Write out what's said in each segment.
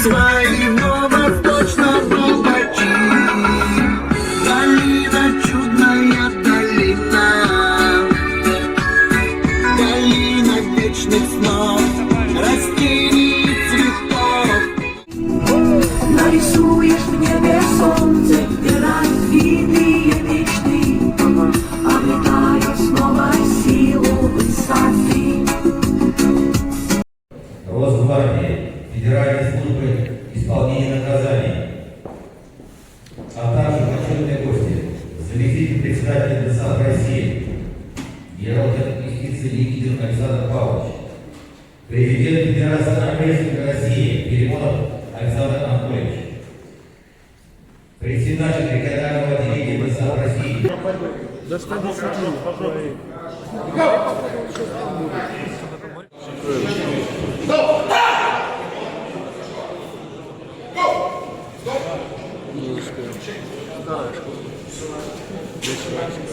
своего восточного бачи. Долина, чудная долина, долина вечных снов, растений, цветов. Нарисуешь в небе солнце, где разбитые мечты обретают снова силу высоты. Росгвардии, Федеральной службы исполнения наказаний, а также почетные гости, заместитель председателя ДОСААФ России, генерал-лейтенант юстиции Никитин Александр Павлович, президент Федерации Армейской России Перемонов Александр Анатольевич, председатель регионального отделения ДОСААФ России.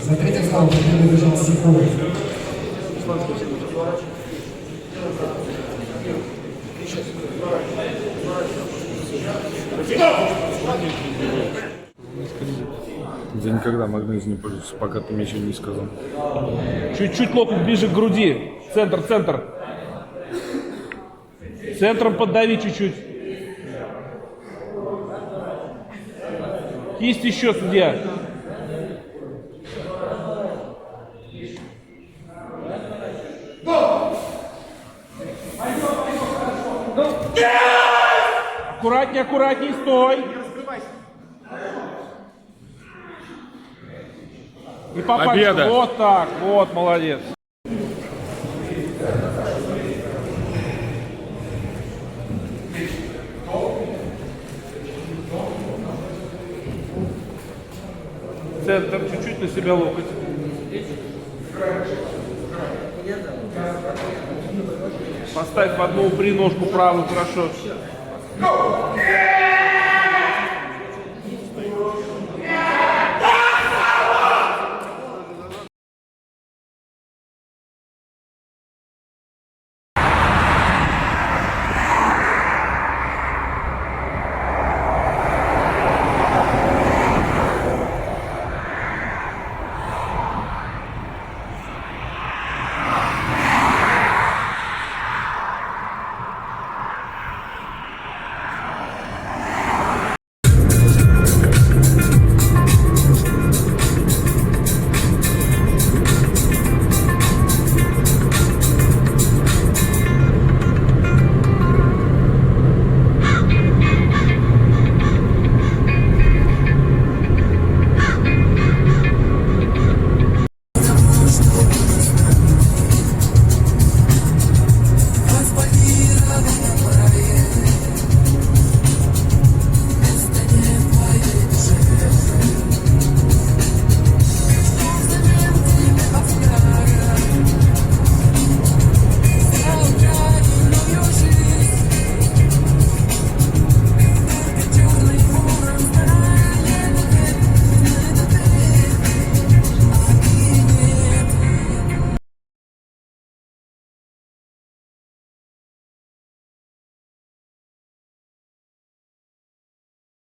За третьим столом побежал Сикова. Я никогда магнезием не пользуюсь, пока ты мне еще не сказал. Чуть-чуть локоть ближе к груди. Центр, центр. Центром поддави чуть-чуть. Кисть еще, судья. Аккуратней, аккуратней, стой. И по пальчику. Вот так, вот, молодец. Центр, чуть-чуть на себя локоть. Поставь в одну упри ножку правую, хорошо.